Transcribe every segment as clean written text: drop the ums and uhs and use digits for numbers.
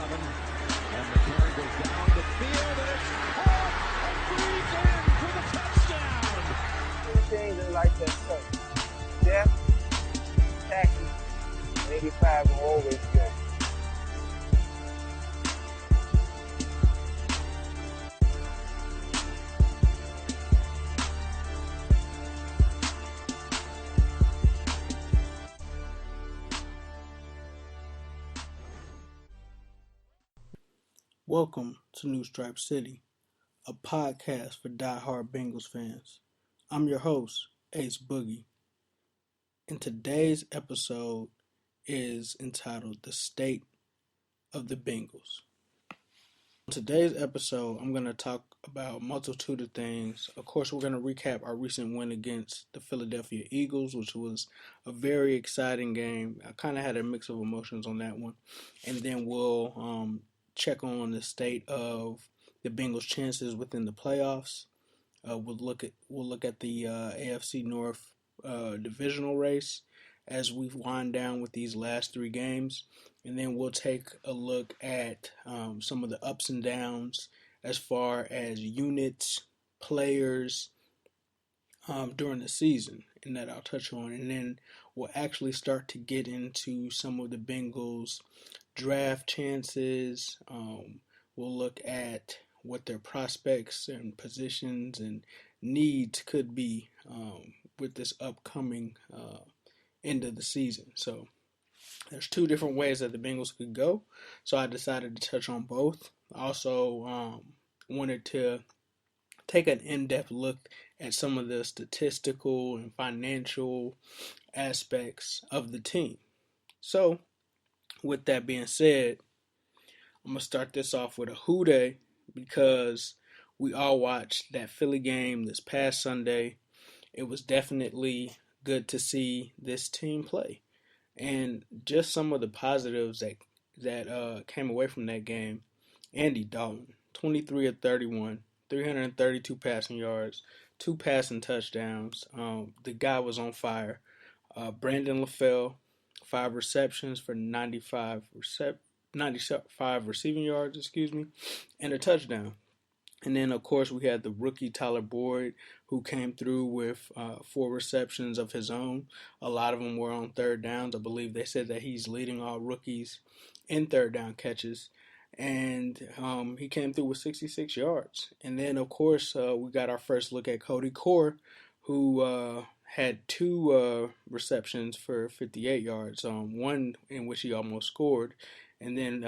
coming. And the carry goes down the field, and it's caught and breathed in for the touchdown. Two things I like that coach. Depth, tackle, 85 will always good. Welcome to New Stripe City, a podcast for die-hard Bengals fans. I'm your host, Ace Boogie, and today's episode is entitled The State of the Bengals. On today's episode, I'm going to talk about a multitude of things. Of course, we're going to recap our recent win against the Philadelphia Eagles, which was a very exciting game. I kind of had a mix of emotions on that one. And then we'll check on the state of the Bengals' chances within the playoffs. We'll look at the AFC North divisional race as we wind down with these last three games, and then we'll take a look at some of the ups and downs as far as units, players during the season, and that I'll touch on, and then we'll actually start to get into some of the Bengals' draft chances. We'll look at what their prospects and positions and needs could be with this upcoming end of the season. So there's two different ways that the Bengals could go, so I decided to touch on both. I also wanted to take an in-depth look at some of the statistical and financial aspects of the team. So with that being said, I'm going to start this off with a who dey, because we all watched that Philly game this past Sunday. It was definitely good to see this team play. And just some of the positives that came away from that game. Andy Dalton, 23 of 31, 332 passing yards, 2 passing touchdowns. The guy was on fire. Brandon LaFell, 5 receptions for 95 receiving yards, and a touchdown. And then, of course, we had the rookie Tyler Boyd, who came through with 4 receptions of his own. A lot of them were on third downs. I believe they said that he's leading all rookies in third down catches. And he came through with 66 yards. And then, of course, we got our first look at Cody Core, who had 2 receptions for 58 yards, one in which he almost scored. And then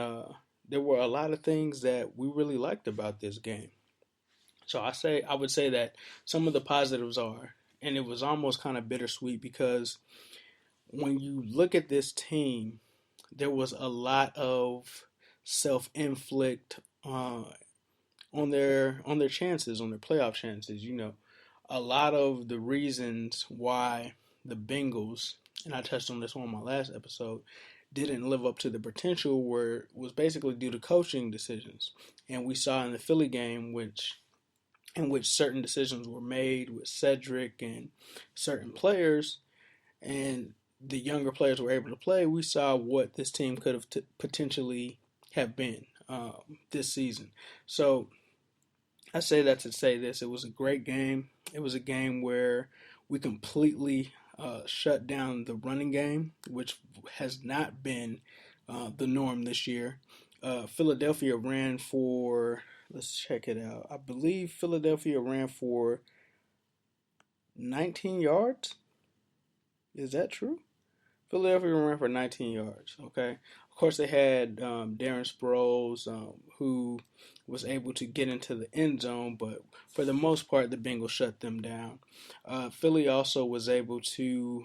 there were a lot of things that we really liked about this game. So I would say that some of the positives are, and it was almost kind of bittersweet, because when you look at this team, there was a lot of self-inflict on their chances, on their playoff chances. You know, a lot of the reasons why the Bengals, and I touched on this on my last episode, didn't live up to the potential was basically due to coaching decisions. And we saw in the Philly game in which certain decisions were made with Cedric and certain players, and the younger players were able to play. We saw what this team could have potentially have been this season. So I say that to say this. It was a great game. It was a game where we completely shut down the running game, which has not been the norm this year. Philadelphia ran for, let's check it out, I believe Philadelphia ran for 19 yards. Is that true? Philadelphia ran for 19 yards, okay? Of course, they had Darren Sproles, who was able to get into the end zone, but for the most part, the Bengals shut them down. Philly also was able to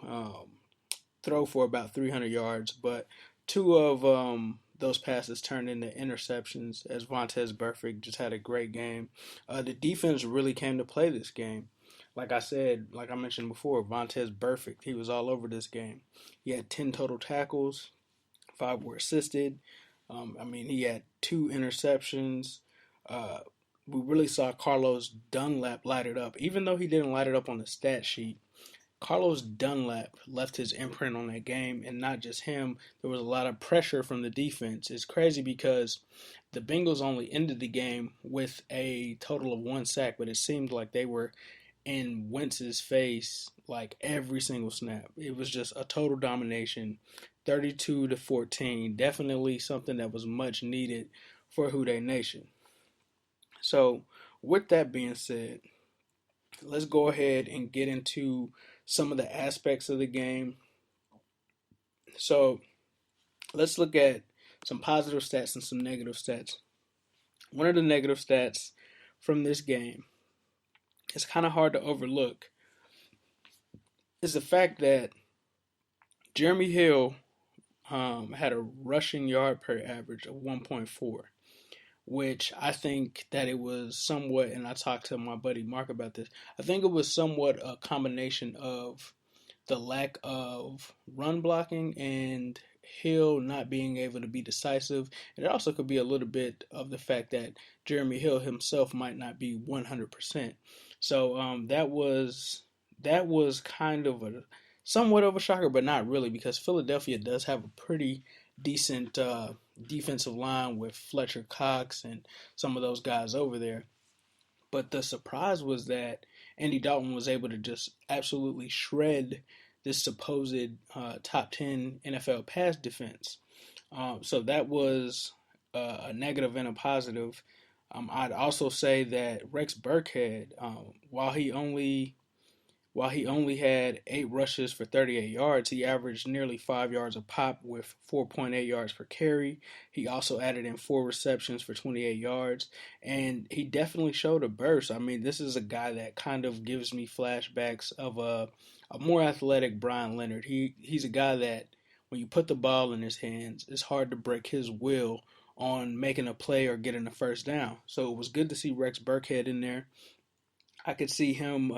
throw for about 300 yards, but 2 of those passes turned into interceptions, as Vontaze Burfict just had a great game. The defense really came to play this game. Like I mentioned before, Vontaze Burfict, he was all over this game. He had 10 total tackles, 5 were assisted. He had 2 interceptions. We really saw Carlos Dunlap light it up. Even though he didn't light it up on the stat sheet, Carlos Dunlap left his imprint on that game, and not just him. There was a lot of pressure from the defense. It's crazy because the Bengals only ended the game with a total of one sack, but it seemed like they were in Wentz's face like every single snap. It was just a total domination, 32-14. Definitely something that was much needed for Who Dey Nation. So, with that being said, let's go ahead and get into some of the aspects of the game. So, let's look at some positive stats and some negative stats. One of the negative stats from this game, it's kind of hard to overlook, is the fact that Jeremy Hill had a rushing yard per average of 1.4, which I think that it was somewhat, and I talked to my buddy Mark about this, I think it was somewhat a combination of the lack of run blocking and Hill not being able to be decisive. And it also could be a little bit of the fact that Jeremy Hill himself might not be 100%. So that was kind of a somewhat of a shocker, but not really, because Philadelphia does have a pretty decent defensive line with Fletcher Cox and some of those guys over there. But the surprise was that Andy Dalton was able to just absolutely shred this supposed top 10 NFL pass defense. So that was a negative and a positive. I'd also say that Rex Burkhead, while he only had 8 rushes for 38 yards, he averaged nearly 5 yards a pop with 4.8 yards per carry. He also added in 4 receptions for 28 yards, and he definitely showed a burst. I mean, this is a guy that kind of gives me flashbacks of a more athletic Brian Leonard. He's a guy that when you put the ball in his hands, it's hard to break his will on making a play or getting a first down. So it was good to see Rex Burkhead in there. I could see him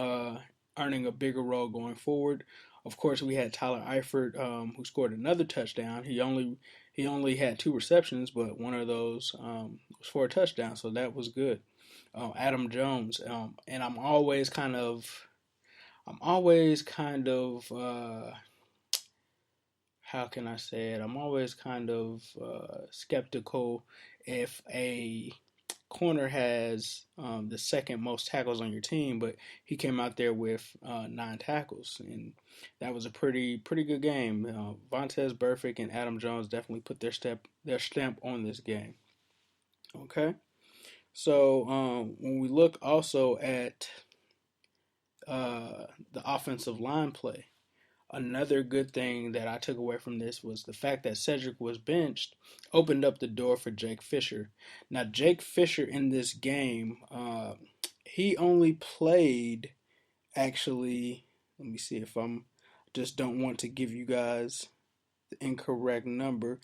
earning a bigger role going forward. Of course, we had Tyler Eifert, who scored another touchdown. He only had 2 receptions, but one of those was for a touchdown, so that was good. Adam Jones, and I'm always kind of how can I say it? I'm always kind of skeptical if a corner has the second most tackles on your team, but he came out there with 9 tackles, and that was a pretty good game. Vontaze Burfict and Adam Jones definitely put their stamp on this game. Okay, so when we look also at the offensive line play, another good thing that I took away from this was the fact that Cedric was benched opened up the door for Jake Fisher. Now, Jake Fisher in this game, he only played actually. Let me see if I'm just don't want to give you guys the incorrect number,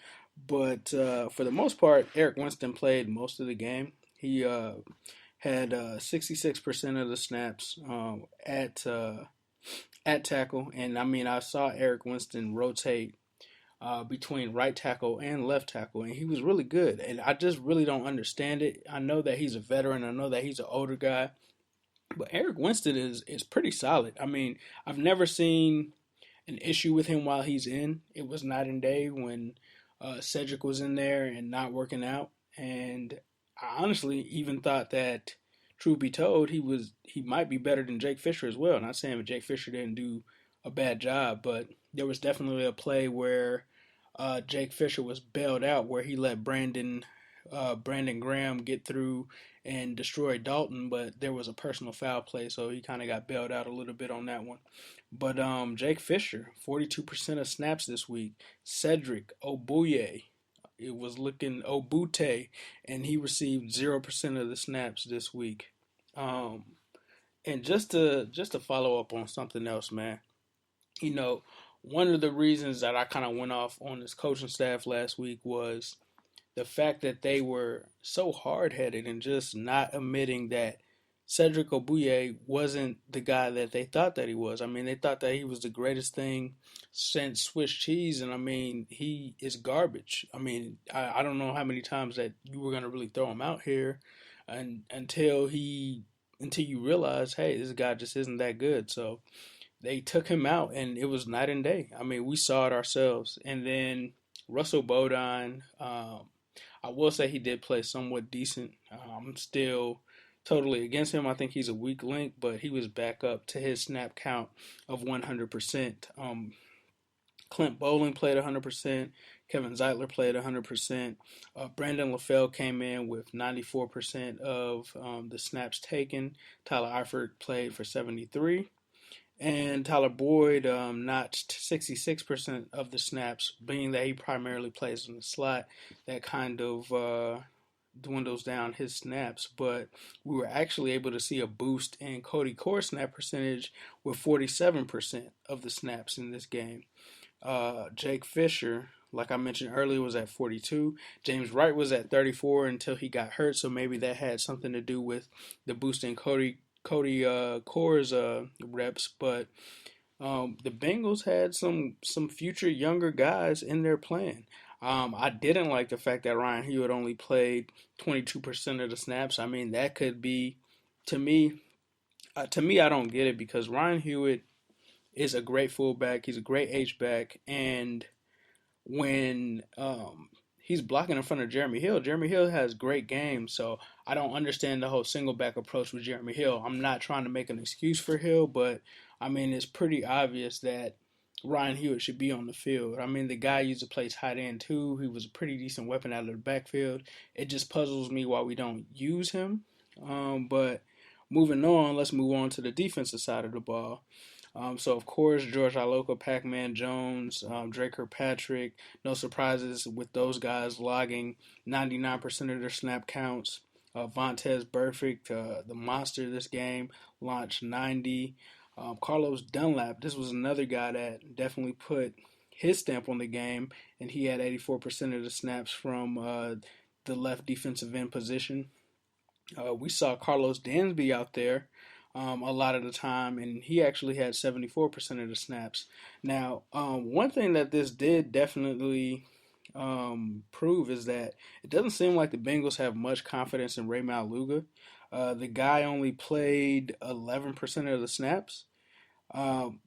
but for the most part, Eric Winston played most of the game. He had 66% of the snaps at tackle, and I mean I saw Eric Winston rotate between right tackle and left tackle, and he was really good. And I just really don't understand it. I know that he's a veteran. I know that he's an older guy, but Eric Winston is pretty solid. I mean, I've never seen an issue with him while he's in. It was night and day when Cedric was in there and not working out, and I honestly even thought that, truth be told, he might be better than Jake Fisher as well. Not saying that Jake Fisher didn't do a bad job, but there was definitely a play where Jake Fisher was bailed out, where he let Brandon Graham get through and destroy Dalton, but there was a personal foul play, so he kind of got bailed out a little bit on that one. But Jake Fisher, 42% of snaps this week. Cedric Obuye, it was looking Obute, and he received 0% of the snaps this week. And just to follow up on something else, man, you know, one of the reasons that I kind of went off on this coaching staff last week was the fact that they were so hard headed and just not admitting that Cedric Obuye wasn't the guy that they thought that he was. I mean, they thought that he was the greatest thing since Swiss cheese, and I mean, he is garbage. I mean, I don't know how many times that you were gonna really throw him out here, and until you realize, hey, this guy just isn't that good. So they took him out, and it was night and day. I mean, we saw it ourselves. And then Russell Bodine, I will say he did play somewhat decent. I'm still totally against him. I think he's a weak link, but he was back up to his snap count of 100%. Clint Bowling played 100%. Kevin Zeitler played 100%. Brandon LaFell came in with 94% of the snaps taken. Tyler Eifert played for 73. And Tyler Boyd notched 66% of the snaps, being that he primarily plays in the slot. That kind of dwindles down his snaps, but we were actually able to see a boost in Cody Core snap percentage with 47% of the snaps in this game. Jake Fisher, like I mentioned earlier, was at 42. James Wright was at 34 until he got hurt, so maybe that had something to do with the boost in Cody Core's reps. But the Bengals had some future younger guys in their plan. I didn't like the fact that Ryan Hewitt only played 22% of the snaps. I mean, that could be, to me, I don't get it, because Ryan Hewitt is a great fullback. He's a great H-back, and when he's blocking in front of Jeremy Hill, Jeremy Hill has great games. So I don't understand the whole single back approach with Jeremy Hill. I'm not trying to make an excuse for Hill, but I mean, it's pretty obvious that Ryan Hewitt should be on the field. I mean, the guy used to play tight end too. He was a pretty decent weapon out of the backfield. It just puzzles me why we don't use him. But moving on, let's move on to the defensive side of the ball. So, of course, George Iloka, Pac-Man Jones, Drake Kirkpatrick, no surprises with those guys logging 99% of their snap counts. Vontez Burfict, the monster this game, launched 90. Carlos Dunlap, this was another guy that definitely put his stamp on the game, and he had 84% of the snaps from the left defensive end position. We saw Carlos Dansby out there a lot of the time, and he actually had 74% of the snaps. Now, one thing that this did definitely prove is that it doesn't seem like the Bengals have much confidence in Ray Maluga. The guy only played 11% of the snaps.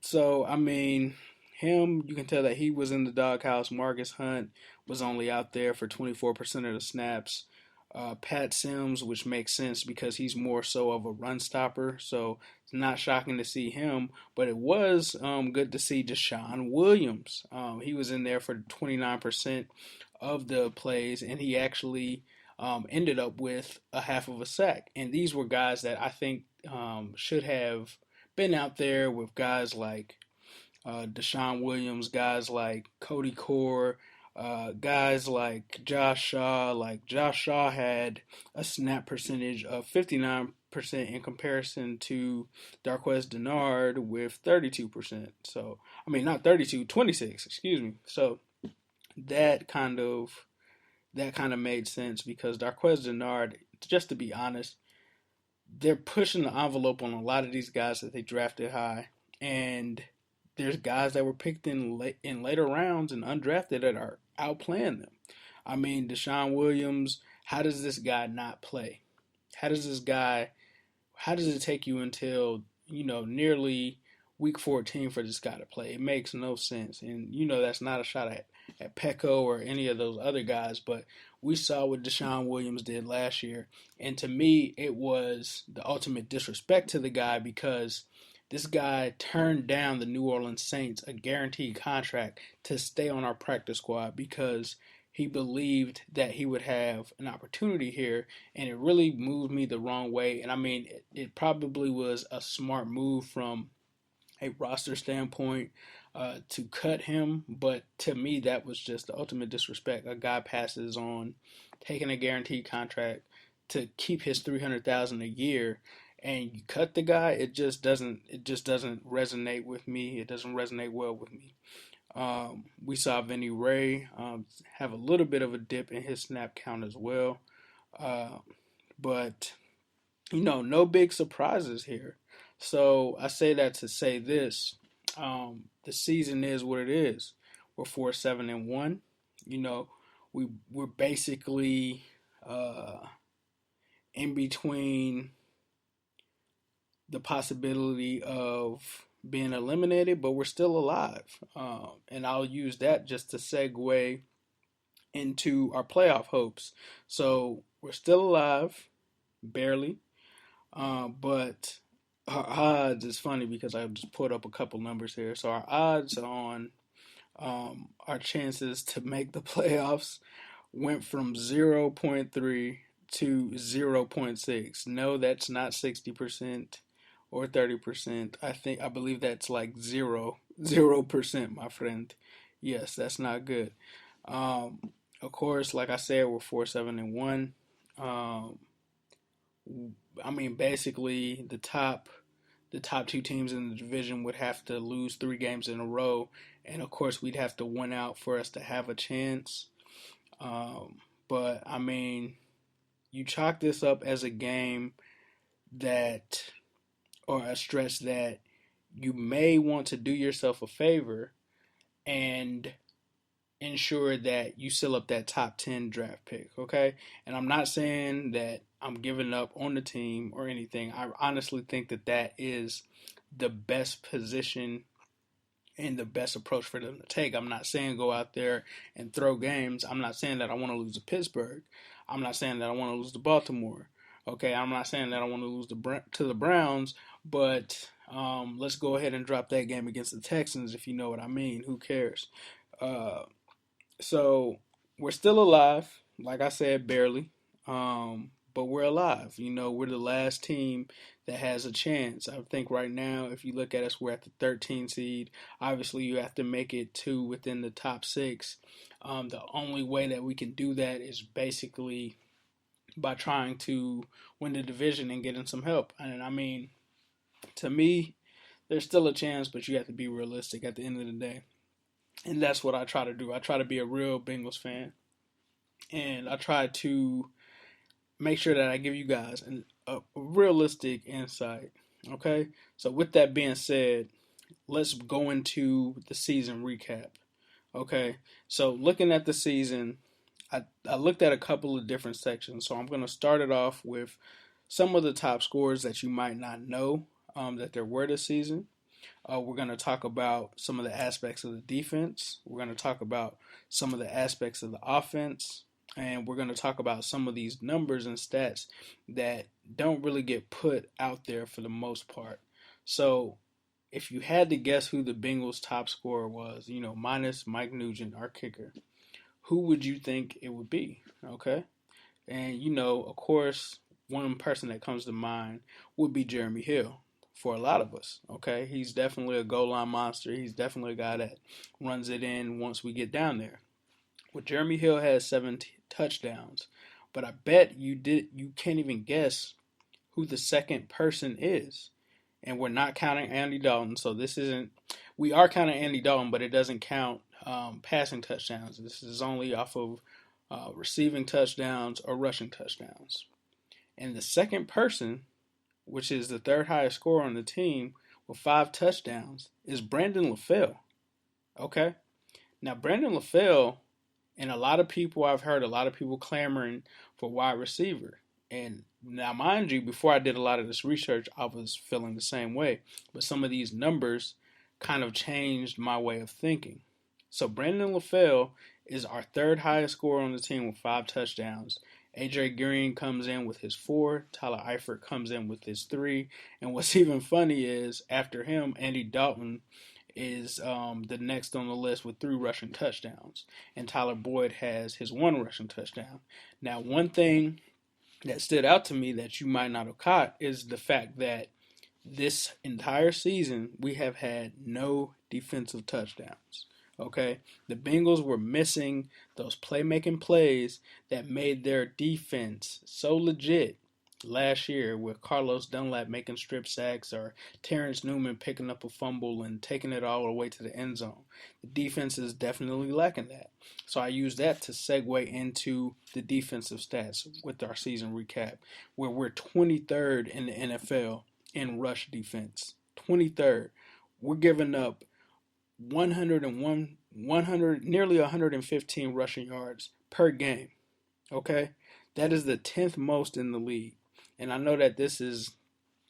So, I mean, you can tell that he was in the doghouse. Marcus Hunt was only out there for 24% of the snaps. Pat Sims, which makes sense because he's more so of a run stopper, so it's not shocking to see him. But it was good to see Deshaun Williams. He was in there for 29% of the plays, and he actually ended up with a half of a sack. And these were guys that I think should have been out there with guys like Deshaun Williams, guys like Cody Core, guys like Josh Shaw. Like Josh Shaw had a snap percentage of 59% in comparison to Darqueze Dennard with 32%. So, I mean, not 32, 26, excuse me. So that kind of made sense because Darqueze Dennard, just to be honest, they're pushing the envelope on a lot of these guys that they drafted high, and there's guys that were picked in later rounds and undrafted that are outplaying them. I mean, Deshaun Williams, how does this guy not play? How does it take you until, nearly week 14 for this guy to play? It makes no sense. And, that's not a shot at Pecco or any of those other guys, but we saw what Deshaun Williams did last year. And to me, it was the ultimate disrespect to the guy because this guy turned down the New Orleans Saints a guaranteed contract to stay on our practice squad because he believed that he would have an opportunity here, and it really moved me the wrong way. And I mean, it probably was a smart move from a roster standpoint to cut him, but to me, that was just the ultimate disrespect. A guy passes on taking a guaranteed contract to keep his $300,000 a year, and you cut the guy. It just doesn't resonate with me. It doesn't resonate well with me. We saw Vinny Ray have a little bit of a dip in his snap count as well. But, no big surprises here. So I say that to say this. The season is what it is. We're 4-7-1. We're basically in between the possibility of being eliminated, but we're still alive. And I'll use that just to segue into our playoff hopes. So we're still alive, barely, but our odds is funny because I just put up a couple numbers here. So our odds on our chances to make the playoffs went from 0.3 to 0.6. No, that's not 60% or 30%. I believe that's like 0%, my friend. Yes, that's not good. Um, of course, like I said, we're 4-7-1. Um, I mean, basically, the top two teams in the division would have to lose 3 games in a row, and of course, we'd have to win out for us to have a chance. But I mean, you chalk this up as a game that, or a stretch that you may want to do yourself a favor and ensure that you seal up that top 10 draft pick, okay? And I'm not saying that I'm giving up on the team or anything. I honestly think that that is the best position and the best approach for them to take. I'm not saying go out there and throw games. I'm not saying that I want to lose to Pittsburgh. I'm not saying that I want to lose to Baltimore. Okay, I'm not saying that I want to lose to the Browns, but let's go ahead and drop that game against the Texans if you know what I mean. Who cares? Uh, so we're still alive, like I said, barely. But we're alive. You know, we're the last team that has a chance. I think right now, if you look at us, we're at the 13 seed. Obviously, you have to make it to within the top 6. The only way that we can do that is basically by trying to win the division and getting some help. And I mean, to me, there's still a chance, but you have to be realistic at the end of the day. And that's what I try to do. I try to be a real Bengals fan, and I try to make sure that I give you guys a realistic insight. Okay, so with that being said, let's go into the season recap. Okay, so looking at the season, I looked at a couple of different sections. So I'm going to start it off with some of the top scores that you might not know that there were this season. We're going to talk about some of the aspects of the defense. We're going to talk about some of the aspects of the offense. And we're going to talk about some of these numbers and stats that don't really get put out there for the most part. So if you had to guess who the Bengals' top scorer was, you know, minus Mike Nugent, our kicker, who would you think it would be? Okay. And, you know, of course, one person that comes to mind would be Jeremy Hill for a lot of us. Okay. He's definitely a goal line monster. He's definitely a guy that runs it in once we get down there. Well, Jeremy Hill has 17 touchdowns, but I bet you can't even guess who the second person is. And we're not counting Andy Dalton, so this isn't. We are counting Andy Dalton, but it doesn't count passing touchdowns. This is only off of receiving touchdowns or rushing touchdowns. And the second person, which is the third highest scorer on the team with 5 touchdowns, is Brandon LaFell. Okay, now Brandon LaFell. And a lot of people, I've heard a lot of people clamoring for wide receiver. And now, mind you, before I did a lot of this research, I was feeling the same way. But some of these numbers kind of changed my way of thinking. So Brandon LaFell is our third highest scorer on the team with 5 touchdowns. A.J. Green comes in with his 4. Tyler Eifert comes in with his 3. And what's even funny is, after him, Andy Dalton is the next on the list with 3 rushing touchdowns. And Tyler Boyd has his 1 rushing touchdown. Now, one thing that stood out to me that you might not have caught is the fact that this entire season we have had no defensive touchdowns. Okay? The Bengals were missing those playmaking plays that made their defense so legit last year, with Carlos Dunlap making strip sacks or Terrence Newman picking up a fumble and taking it all the way to the end zone. The defense is definitely lacking that. So I use that to segue into the defensive stats with our season recap, where we're 23rd in the NFL in rush defense. 23rd. We're giving up nearly 115 rushing yards per game. Okay? That is the 10th most in the league. And I know that this is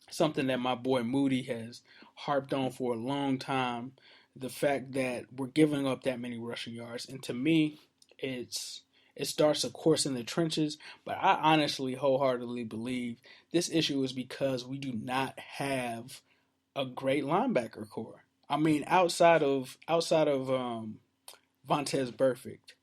something that my boy Moody has harped on for a long time, the fact that we're giving up that many rushing yards. And to me, it starts, of course, in the trenches, but I honestly wholeheartedly believe this issue is because we do not have a great linebacker core. I mean, outside of Vontez Burfict,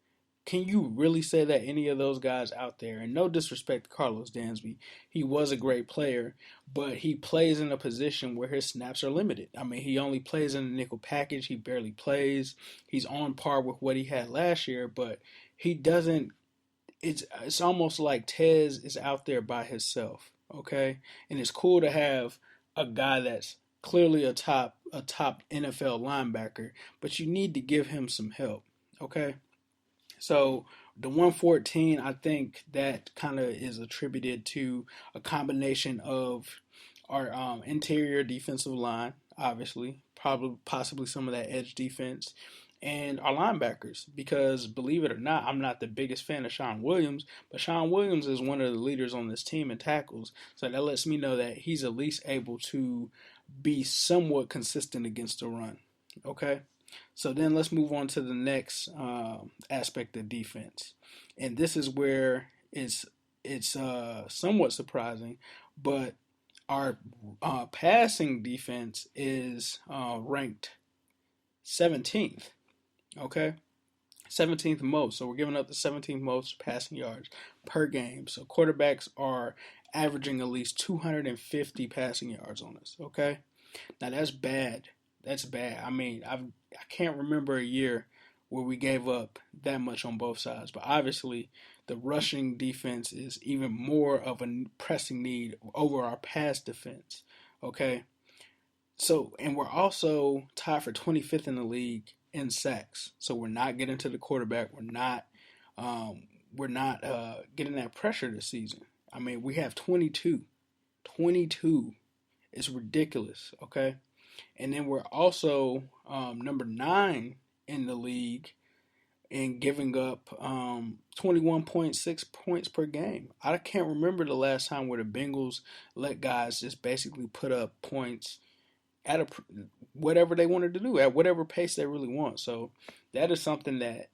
can you really say that any of those guys out there, and no disrespect to Carlos Dansby, he was a great player, but he plays in a position where his snaps are limited. I mean, he only plays in the nickel package. He barely plays. He's on par with what he had last year, but he doesn't. It's almost like Tez is out there by himself. Okay, and it's cool to have a guy that's clearly a top NFL linebacker, but you need to give him some help. Okay. So the 114, I think that kind of is attributed to a combination of our interior defensive line, obviously, probably possibly some of that edge defense, and our linebackers. Because believe it or not, I'm not the biggest fan of Sean Williams, but Sean Williams is one of the leaders on this team in tackles, so that lets me know that he's at least able to be somewhat consistent against the run. Okay. So then let's move on to the next aspect of defense, and this is where it's somewhat surprising, but our passing defense is ranked 17th. Okay, 17th most. So we're giving up the 17th most passing yards per game. So quarterbacks are averaging at least 250 passing yards on us. Okay, now that's bad. That's bad. I mean, I can't remember a year where we gave up that much on both sides. But obviously, the rushing defense is even more of a pressing need over our pass defense. Okay, so and we're also tied for 25th in the league in sacks. So we're not getting to the quarterback. We're not getting that pressure this season. I mean, we have 22. 22. It's ridiculous. Okay. And then we're also number 9 in the league in giving up 21.6 points per game. I can't remember the last time where the Bengals let guys just basically put up points at whatever they wanted to do, at whatever pace they really want. So that is something that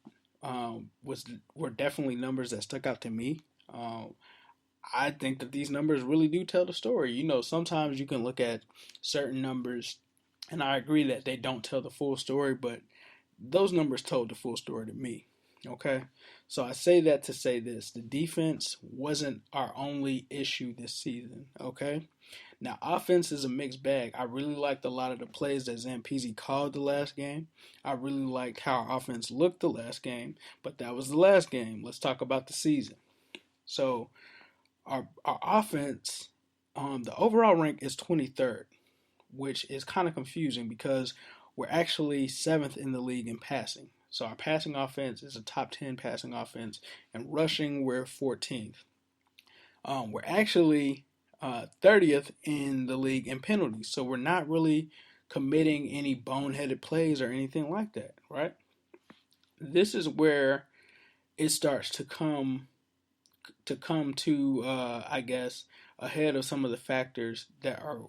were definitely numbers that stuck out to me. I think that these numbers really do tell the story. You know, sometimes you can look at certain numbers, and I agree that they don't tell the full story, but those numbers told the full story to me. Okay? So I say that to say this. The defense wasn't our only issue this season. Okay? Now, offense is a mixed bag. I really liked a lot of the plays that Zampese called the last game. I really liked how our offense looked the last game, but that was the last game. Let's talk about the season. So, our offense, the overall rank is 23rd, which is kind of confusing because we're actually 7th in the league in passing. So our passing offense is a top 10 passing offense, and rushing we're 14th. We're actually 30th in the league in penalties, so we're not really committing any boneheaded plays or anything like that, right? This is where it starts to come to I guess ahead of some of the factors that are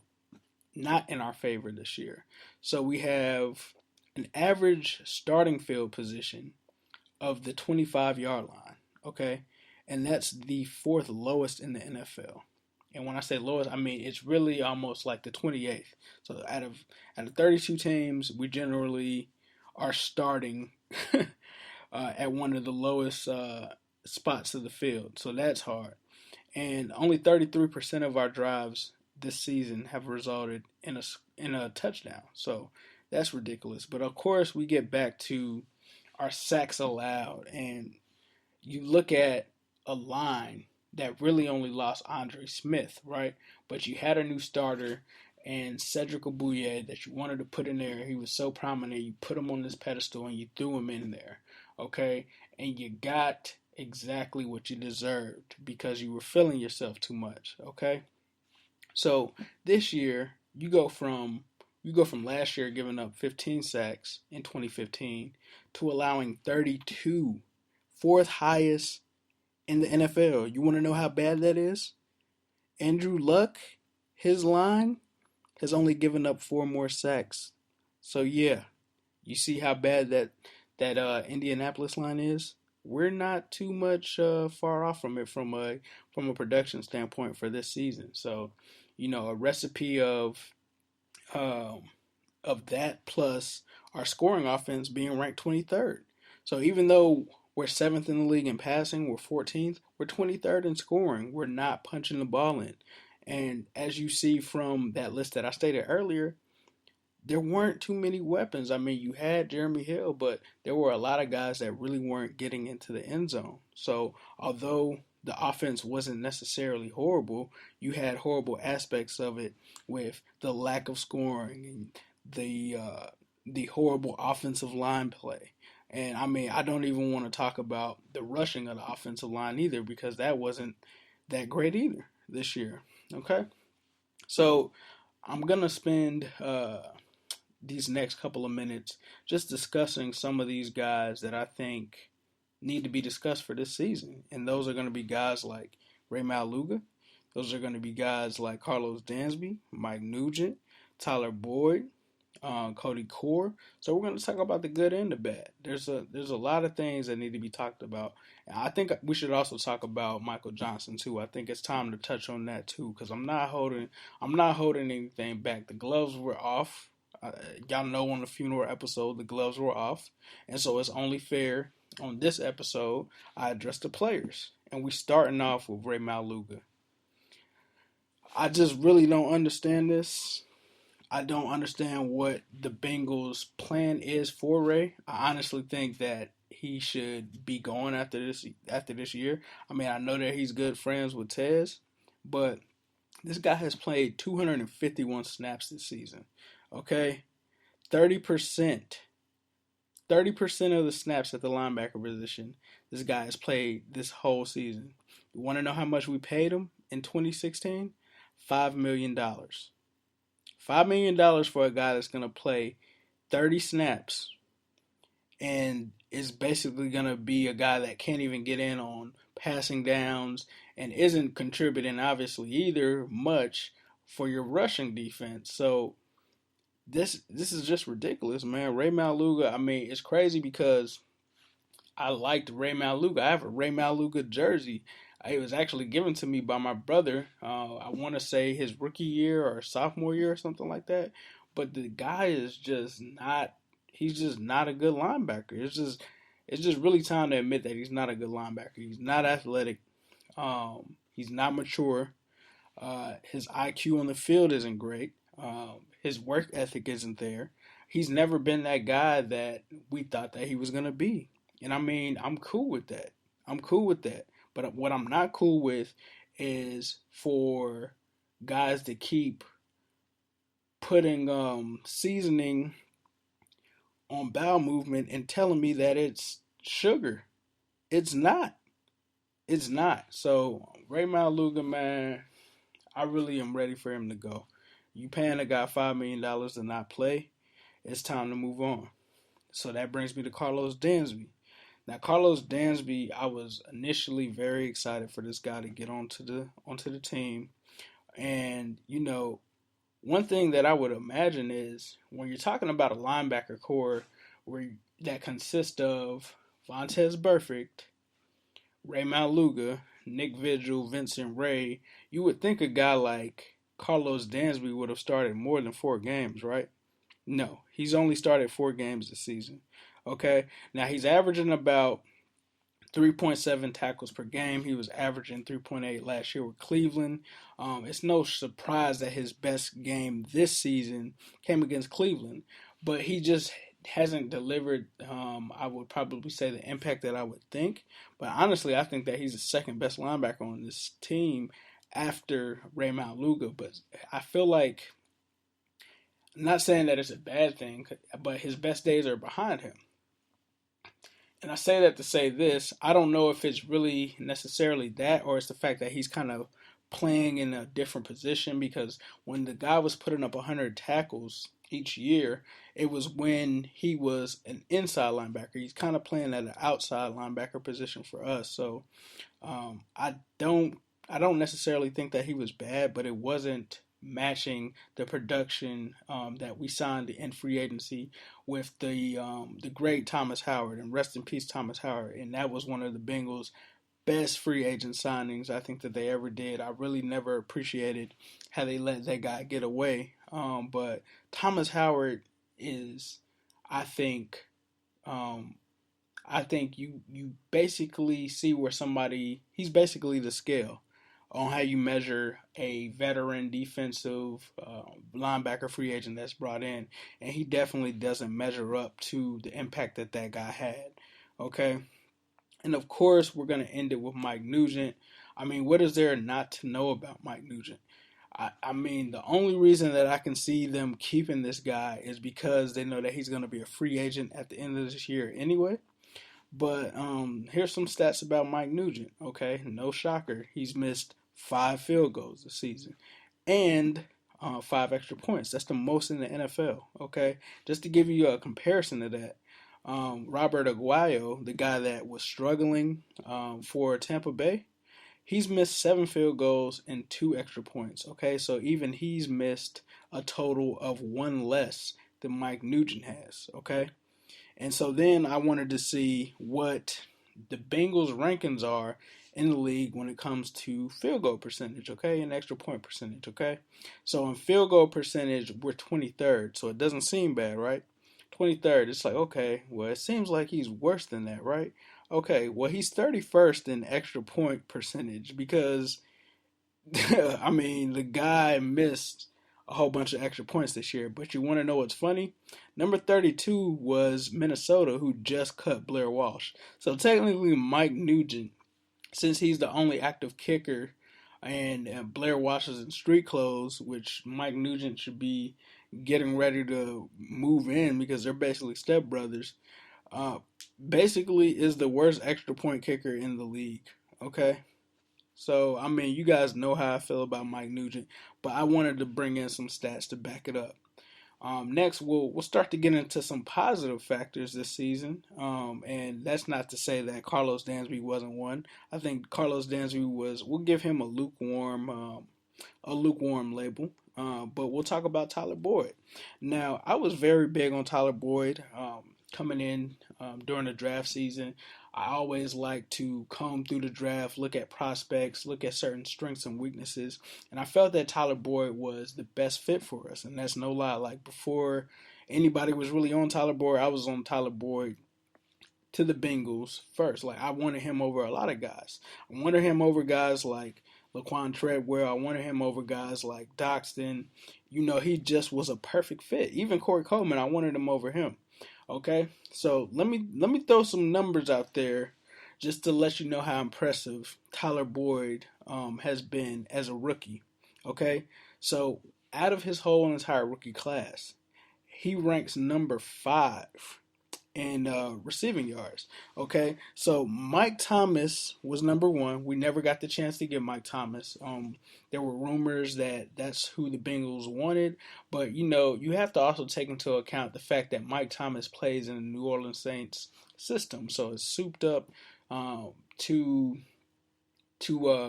not in our favor this year. So we have an average starting field position of the 25-yard line, okay? And that's the 4th lowest in the NFL. And when I say lowest, I mean it's really almost like the 28th. So out of 32 teams, we generally are starting at one of the lowest spots of the field. So that's hard. And only 33% of our drives this season have resulted in a touchdown. So that's ridiculous. But of course, we get back to our sacks allowed, and you look at a line that really only lost Andre Smith, right? But you had a new starter and Cedric Abuye that you wanted to put in there. He was so prominent. You put him on this pedestal and you threw him in there, okay? And you got exactly what you deserved because you were feeling yourself too much, okay? So this year, you go from last year giving up 15 sacks in 2015 to allowing 32, 4th highest in the NFL. You want to know how bad that is? Andrew Luck, his line has only given up 4 more sacks. So yeah, you see how bad that Indianapolis line is. We're not too much far off from it from a production standpoint for this season. So, a recipe um, of that plus our scoring offense being ranked 23rd. So even though we're seventh in the league in passing, we're 14th, we're 23rd in scoring. We're not punching the ball in. And as you see from that list that I stated earlier, there weren't too many weapons. I mean, you had Jeremy Hill, but there were a lot of guys that really weren't getting into the end zone. So, although the offense wasn't necessarily horrible, you had horrible aspects of it with the lack of scoring and the horrible offensive line play. And I mean, I don't even want to talk about the rushing of the offensive line either because that wasn't that great either this year. Okay, so I'm gonna spend these next couple of minutes just discussing some of these guys that I think need to be discussed for this season. And those are going to be guys like Ray Maluga. Those are going to be guys like Carlos Dansby, Mike Nugent, Tyler Boyd, Cody Core. So we're going to talk about the good and the bad. There's a lot of things that need to be talked about. And I think we should also talk about Michael Johnson too. I think it's time to touch on that too because I'm not holding anything back. The gloves were off. Y'all know on the funeral episode the gloves were off, and so it's only fair on this episode I address the players, and we starting off with Ray Maluga. I just really don't understand this. I don't understand what the Bengals' plan is for Ray. I honestly think that he should be going after this year. I mean, I know that he's good friends with Tez, but this guy has played 251 snaps this season. Okay, 30%. 30% of the snaps at the linebacker position this guy has played this whole season. You want to know how much we paid him in 2016? $5 million. $5 million for a guy that's going to play 30 snaps and is basically going to be a guy that can't even get in on passing downs and isn't contributing, obviously, either much for your rushing defense. So this is just ridiculous, man. Ray Maluga, I mean, it's crazy because I liked Ray Maluga. I have a Ray Maluga jersey. It was actually given to me by my brother. I want to say his rookie year or sophomore year or something like that. But the guy is just not. He's just not a good linebacker. It's just really time to admit that he's not a good linebacker. He's not athletic. He's not mature. His IQ on the field isn't great. His work ethic isn't there. He's never been that guy that we thought that he was going to be. And I mean, I'm cool with that. I'm cool with that. But what I'm not cool with is for guys to keep putting seasoning on bowel movement and telling me that it's sugar. It's not. It's not. So, Ray Maluga, man, I really am ready for him to go. You paying a guy $5 million to not play, it's time to move on. So that brings me to Carlos Dansby. Now, Carlos Dansby, I was initially very excited for this guy to get onto the team. And, one thing that I would imagine is when you're talking about a linebacker core that consists of Vontaze Burfict, Ray Maluga, Nick Vigil, Vincent Ray, you would think a guy like Carlos Dansby would have started more than 4 games, right? No, he's only started 4 games this season. Okay, now he's averaging about 3.7 tackles per game. He was averaging 3.8 last year with Cleveland. It's no surprise that his best game this season came against Cleveland, but he just hasn't delivered, I would probably say, the impact that I would think. But honestly, I think that he's the second best linebacker on this team after Ray Maluga. But I feel like, I'm not saying that it's a bad thing, but his best days are behind him. And I say that to say this, I don't know if it's really necessarily that or it's the fact that he's kind of playing in a different position because when the guy was putting up 100 tackles each year, it was when he was an inside linebacker. He's kind of playing at an outside linebacker position for us. So I don't necessarily think that he was bad, but it wasn't matching the production that we signed in free agency with the great Thomas Howard, and rest in peace Thomas Howard. And that was one of the Bengals' best free agent signings I think that they ever did. I really never appreciated how they let that guy get away. But Thomas Howard is, I think, um, you basically see where he's basically the scale on how you measure a veteran defensive linebacker free agent that's brought in, and he definitely doesn't measure up to the impact that that guy had. Okay, and of course we're gonna end it with Mike Nugent. I mean, what is there not to know about Mike Nugent? I mean, the only reason that I can see them keeping this guy is because they know that he's going to be a free agent at the end of this year anyway. But here's some stats about Mike Nugent. Okay, no shocker, he's missed 5 field goals this season, and 5 extra points. That's the most in the NFL. Okay, just to give you a comparison to that, Robert Aguayo, the guy that was struggling for Tampa Bay, he's missed 7 field goals and 2 extra points. Okay, so even he's missed a total of one less than Mike Nugent has. Okay, and so then I wanted to see what the Bengals' rankings are in the league when it comes to field goal percentage, okay, and extra point percentage, okay. So in field goal percentage, we're 23rd, so it doesn't seem bad, right? 23rd, it's like, okay, well, it seems like he's worse than that, right? Okay, well, he's 31st in extra point percentage because I mean, the guy missed a whole bunch of extra points this year. But you want to know what's funny? Number 32 was Minnesota, who just cut Blair Walsh. So technically, Mike Nugent, since he's the only active kicker, and Blair Walsh is in street clothes, which Mike Nugent should be getting ready to move in because they're basically stepbrothers, uh, basically is the worst extra point kicker in the league. Okay? So, I mean, you guys know how I feel about Mike Nugent, but I wanted to bring in some stats to back it up. Next, we'll start to get into some positive factors this season, and that's not to say that Carlos Dansby wasn't one. I think Carlos Dansby was. We'll give him a lukewarm label. But we'll talk about Tyler Boyd. Now, I was very big on Tyler Boyd coming in during the draft season. I always like to comb through the draft, look at prospects, look at certain strengths and weaknesses, and I felt that Tyler Boyd was the best fit for us, and that's no lie. Like, before anybody was really on Tyler Boyd, I was on Tyler Boyd to the Bengals first. Like, I wanted him over a lot of guys. I wanted him over guys like Laquan Treadwell. I wanted him over guys like Doxton. You know, he just was a perfect fit. Even Corey Coleman, I wanted him over him. Okay, so let me throw some numbers out there just to let you know how impressive Tyler Boyd has been as a rookie. Okay, so out of his whole entire rookie class, he ranks number 5 in receiving yards. Okay, so Mike Thomas was number 1. We never got the chance to get Mike Thomas. There were rumors that that's who the Bengals wanted, but you know, you have to also take into account the fact that Mike Thomas plays in the New Orleans Saints system, so it's souped up to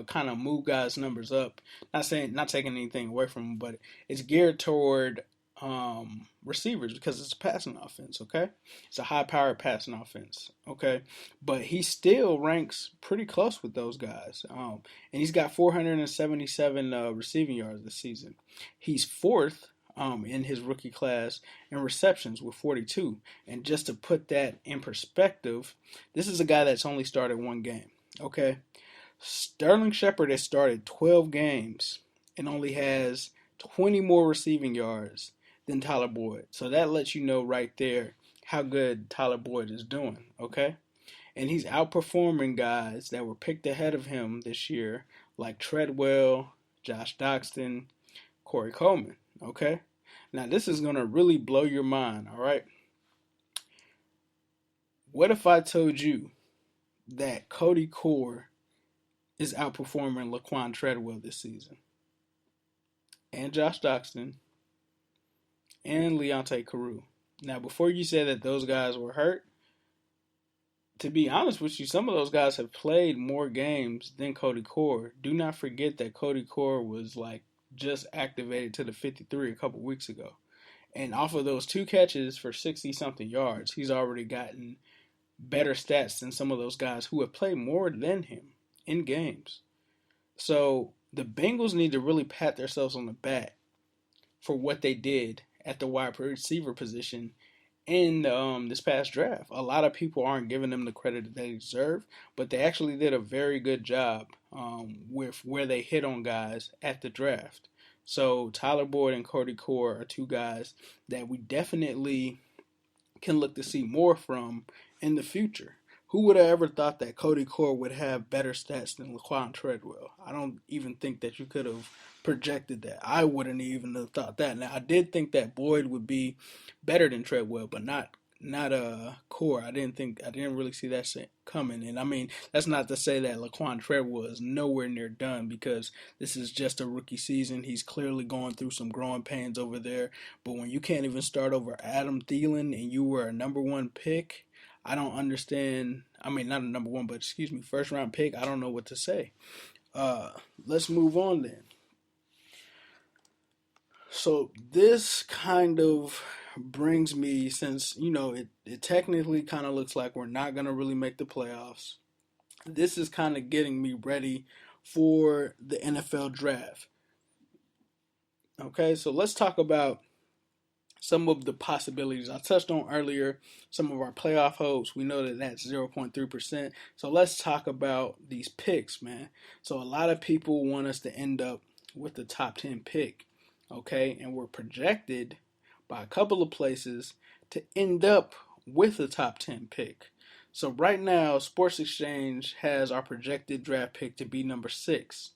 kind of move guys' numbers up. Not taking anything away from them, but it's geared toward receivers because it's a passing offense. Okay, it's a high-powered passing offense. Okay, but he still ranks pretty close with those guys. And he's got 477 receiving yards this season. He's 4th in his rookie class in receptions with 42. And just to put that in perspective, this is a guy that's only started 1 game. Okay, Sterling Shepard has started 12 games and only has 20 more receiving yards than Tyler Boyd. So that lets you know right there how good Tyler Boyd is doing, okay? And he's outperforming guys that were picked ahead of him this year, like Treadwell, Josh Doxton, Corey Coleman, okay? Now, this is going to really blow your mind, all right? What if I told you that Cody Core is outperforming Laquan Treadwell this season? And Josh Doxton, and Leonte Carew. Now, before you say that those guys were hurt, to be honest with you, some of those guys have played more games than Cody Core. Do not forget that Cody Core was like just activated to the 53 a couple weeks ago. And off of those two catches for 60 something yards, he's already gotten better stats than some of those guys who have played more than him in games. So the Bengals need to really pat themselves on the back for what they did at the wide receiver position in this past draft. A lot of people aren't giving them the credit that they deserve, but they actually did a very good job with where they hit on guys at the draft. So Tyler Boyd and Cody Core are two guys that we definitely can look to see more from in the future. Who would have ever thought that Cody Core would have better stats than Laquan Treadwell? I don't even think that you could have projected that. I wouldn't even have thought that. Now I did think that Boyd would be better than Treadwell, but not Core. I didn't really see that coming. And I mean, that's not to say that Laquan Treadwell is nowhere near done, because this is just a rookie season. He's clearly going through some growing pains over there. But when you can't even start over Adam Thielen and you were a number one pick, I don't understand. I mean, not a number one, but excuse me, first round pick. I don't know what to say. Let's move on then. So this kind of brings me, since it technically kind of looks like we're not going to really make the playoffs, this is kind of getting me ready for the NFL draft. Okay, so let's talk about some of the possibilities. I touched on earlier some of our playoff hopes. We know that that's 0.3%. So let's talk about these picks, man. So a lot of people want us to end up with the top 10 pick, okay? And we're projected by a couple of places to end up with the top 10 pick. So right now, Sports Exchange has our projected draft pick to be number 6.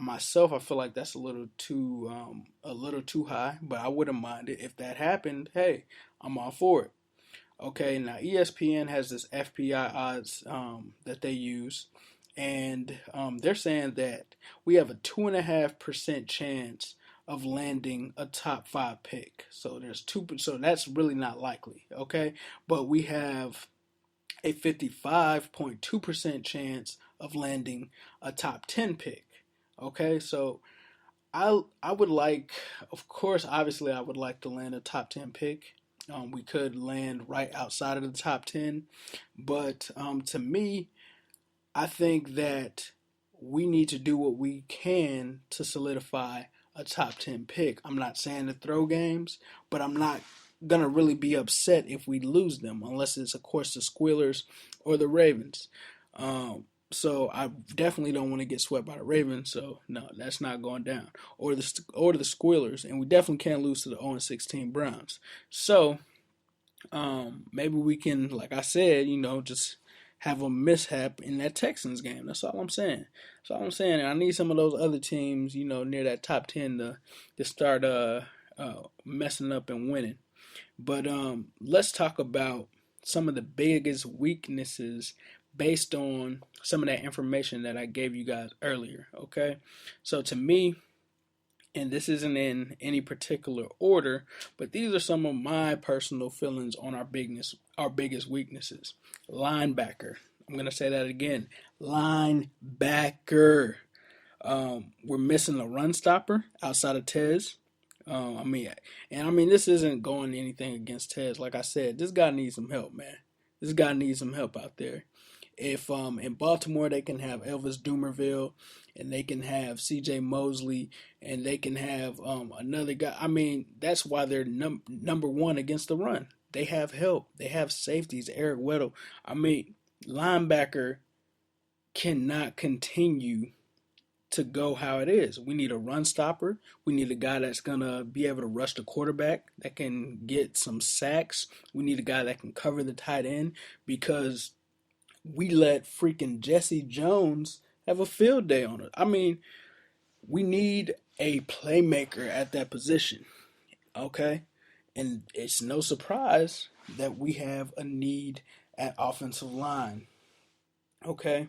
Myself, I feel like that's a little too high, but I wouldn't mind it if that happened. Hey, I'm all for it. Okay, now ESPN has this FPI odds that they use, and they're saying that we have a 2.5% chance of landing a top 5 pick. So so that's really not likely. Okay, but we have a 55.2% chance of landing a top 10 pick. Okay, so I would like, of course, obviously, I would like to land a top 10 pick. We could land right outside of the top 10, but to me, I think that we need to do what we can to solidify a top 10 pick. I'm not saying to throw games, but I'm not going to really be upset if we lose them, unless it's, of course, the Squealers or the Ravens. So I definitely don't want to get swept by the Ravens. So no, that's not going down. Or the Squealers, and we definitely can't lose to the 0-16 Browns. So maybe we can, like I said, just have a mishap in that Texans game. That's all I'm saying. That's all I'm saying. And I need some of those other teams, near that top 10 to start messing up and winning. But let's talk about some of the biggest weaknesses based on some of that information that I gave you guys earlier, okay? So to me, and this isn't in any particular order, but these are some of my personal feelings on our biggest weaknesses. Linebacker. I'm going to say that again. Linebacker. We're missing a run stopper outside of Tez. This isn't going anything against Tez. Like I said, this guy needs some help, man. This guy needs some help out there. If in Baltimore they can have Elvis Dumerville, and they can have C.J. Mosley, and they can have another guy. I mean, that's why they're number one against the run. They have help. They have safeties. Eric Weddle. I mean, linebacker cannot continue to go how it is. We need a run stopper. We need a guy that's going to be able to rush the quarterback, that can get some sacks. We need a guy that can cover the tight end, because we let freaking Jesse Jones have a field day on it. I mean, we need a playmaker at that position, okay? And it's no surprise that we have a need at offensive line, okay?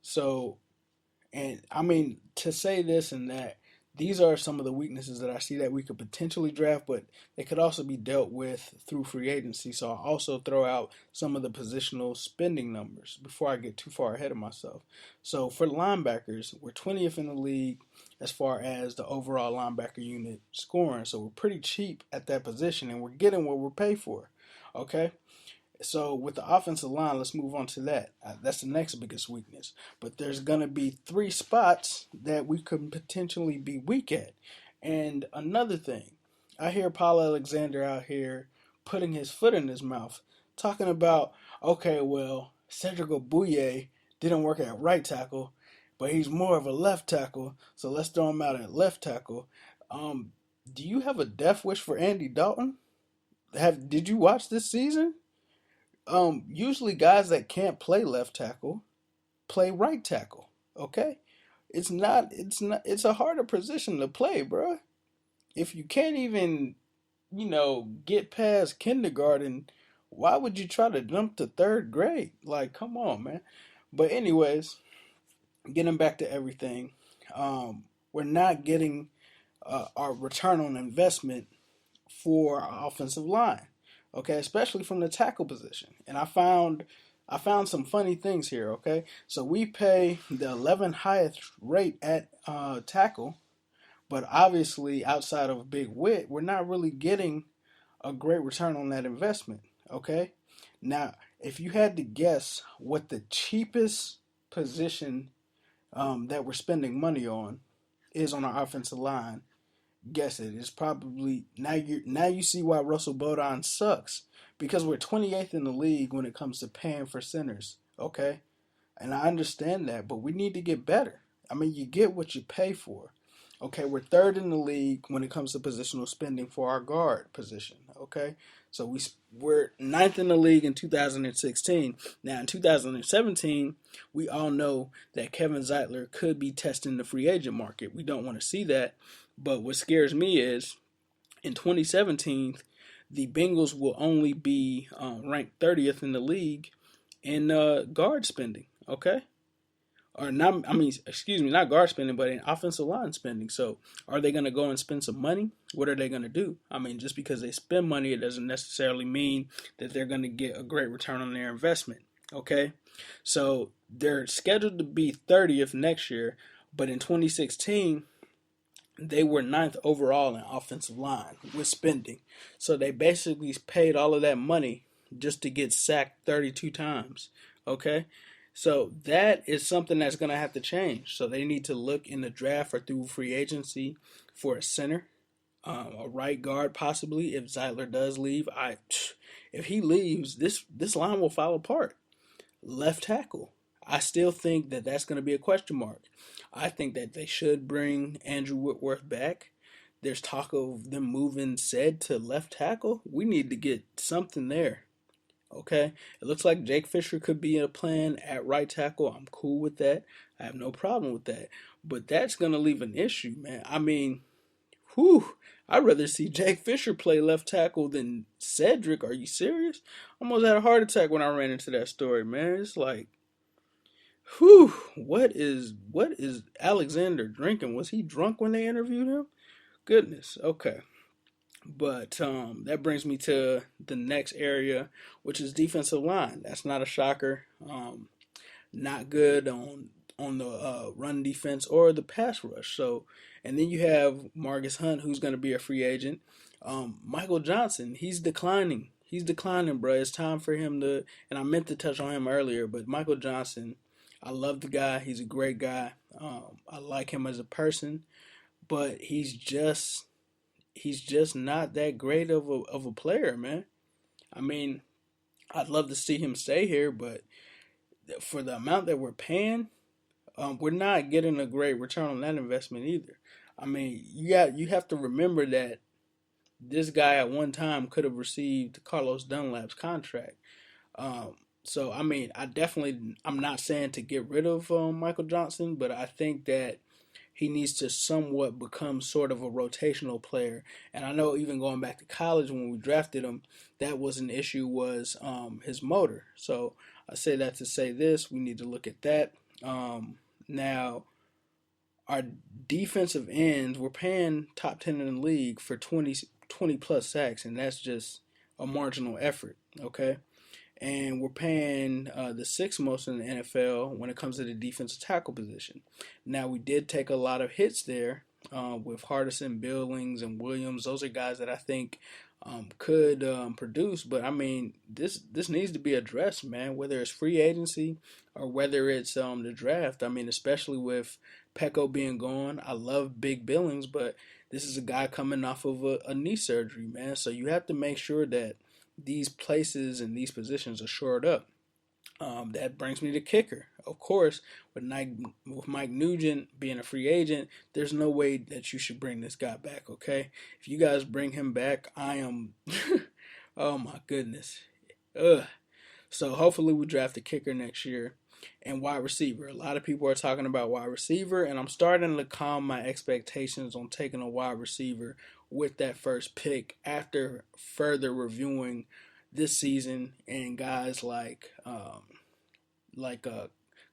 So, and I mean, to say this and that, these are some of the weaknesses that I see that we could potentially draft, but they could also be dealt with through free agency. So I'll also throw out some of the positional spending numbers before I get too far ahead of myself. So for linebackers, we're 20th in the league as far as the overall linebacker unit scoring. So we're pretty cheap at that position, and we're getting what we're paid for. Okay. So with the offensive line, let's move on to that. That's the next biggest weakness. But there's going to be three spots that we could potentially be weak at. And another thing, I hear Paul Alexander out here putting his foot in his mouth, talking about, okay, well, Cedric Ogbuye didn't work at right tackle, but he's more of a left tackle, so let's throw him out at left tackle. Do you have a death wish for Andy Dalton? Did you watch this season? Usually guys that can't play left tackle play right tackle. Okay, it's a harder position to play, bro. If you can't even get past kindergarten, why would you try to jump to third grade? Like, come on, man. But anyways, getting back to everything, we're not getting our return on investment for our offensive line. Okay, especially from the tackle position. And I found some funny things here. Okay, so we pay the 11th highest rate at tackle, but obviously outside of Big Wit, we're not really getting a great return on that investment. Okay, now if you had to guess what the cheapest position that we're spending money on is on our offensive line, guess it. It's probably now you see why Russell Bodine sucks, because we're 28th in the league when it comes to paying for centers. Okay, and I understand that, but we need to get better. I mean, you get what you pay for. Okay, we're third in the league when it comes to positional spending for our guard position. Okay, so we're ninth in the league in 2016. Now in 2017, we all know that Kevin Zeitler could be testing the free agent market. We don't want to see that, but what scares me is in 2017, the Bengals will only be ranked 30th in the league in guard spending. Okay, or not, I mean, excuse me, not guard spending, but in offensive line spending. So are they going to go and spend some money? What are they going to do? I mean, just because they spend money, it doesn't necessarily mean that they're going to get a great return on their investment. Okay, so they're scheduled to be 30th next year, but in 2016, they were ninth overall in offensive line with spending. So they basically paid all of that money just to get sacked 32 times. Okay? So that is something that's going to have to change. So they need to look in the draft or through free agency for a center, a right guard possibly if Zeitler does leave. If he leaves, this line will fall apart. Left tackle. I still think that that's going to be a question mark. I think that they should bring Andrew Whitworth back. There's talk of them moving Said to left tackle. We need to get something there. Okay? It looks like Jake Fisher could be a plan at right tackle. I'm cool with that. I have no problem with that. But that's going to leave an issue, man. I mean, I'd rather see Jake Fisher play left tackle than Cedric. Are you serious? I almost had a heart attack when I ran into that story, man. It's like, what is Alexander drinking? Was he drunk when they interviewed him? Goodness, okay. But that brings me to the next area, which is defensive line. That's not a shocker. Not good on the run defense or the pass rush. So, and then you have Marcus Hunt, who's going to be a free agent. Michael Johnson, he's declining. He's declining, bro. It's time for him to. And I meant to touch on him earlier, but Michael Johnson, I love the guy. He's a great guy. I like him as a person, but he's just not that great of a player, man. I mean, I'd love to see him stay here, but for the amount that we're paying, we're not getting a great return on that investment either. I mean, you have to remember that this guy at one time could have received Carlos Dunlap's contract. So I mean, I'm not saying to get rid of Michael Johnson, but I think that he needs to somewhat become sort of a rotational player. And I know even going back to college when we drafted him, that was an issue, was his motor. So I say that to say this, we need to look at that. Now, our defensive ends, we're paying top 10 in the league for 20 plus sacks, and that's just a marginal effort, okay? And we're paying the sixth most in the NFL when it comes to the defensive tackle position. Now, we did take a lot of hits there with Hardison, Billings, and Williams. Those are guys that I think could produce, but I mean, this needs to be addressed, man. Whether it's free agency or whether it's the draft. I mean, especially with Pecco being gone, I love Big Billings, but this is a guy coming off of a knee surgery, man. So you have to make sure that these places and these positions are shored up. That brings me to kicker. Of course, with Mike Nugent being a free agent, there's no way that you should bring this guy back, okay? If you guys bring him back, I am... oh, my goodness. Ugh. So hopefully we draft a kicker next year. And wide receiver. A lot of people are talking about wide receiver, and I'm starting to calm my expectations on taking a wide receiver with that first pick after further reviewing this season and guys like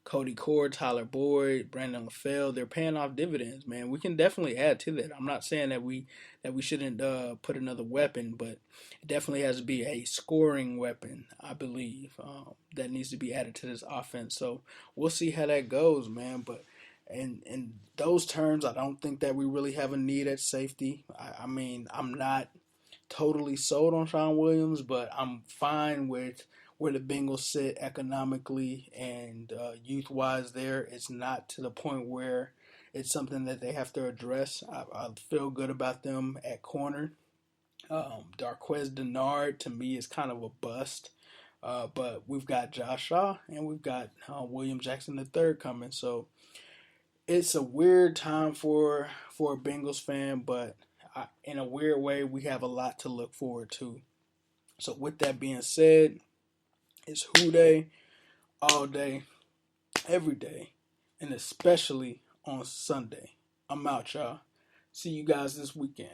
Cody Cord, Tyler Boyd, Brandon LaFell. They're paying off dividends, man. We can definitely add to that. I'm not saying that we shouldn't put another weapon, but it definitely has to be a scoring weapon, I believe, that needs to be added to this offense. So we'll see how that goes, man. But in those terms, I don't think that we really have a need at safety. I mean, I'm not totally sold on Sean Williams, but I'm fine with where the Bengals sit economically and youth-wise there. It's not to the point where it's something that they have to address. I feel good about them at corner. Darquez Denard, to me, is kind of a bust. But we've got Josh Shaw and we've got William Jackson III coming. So it's a weird time for a Bengals fan, but in a weird way, we have a lot to look forward to. So with that being said, it's Who Day all day, every day, and especially on Sunday. I'm out, y'all. See you guys this weekend.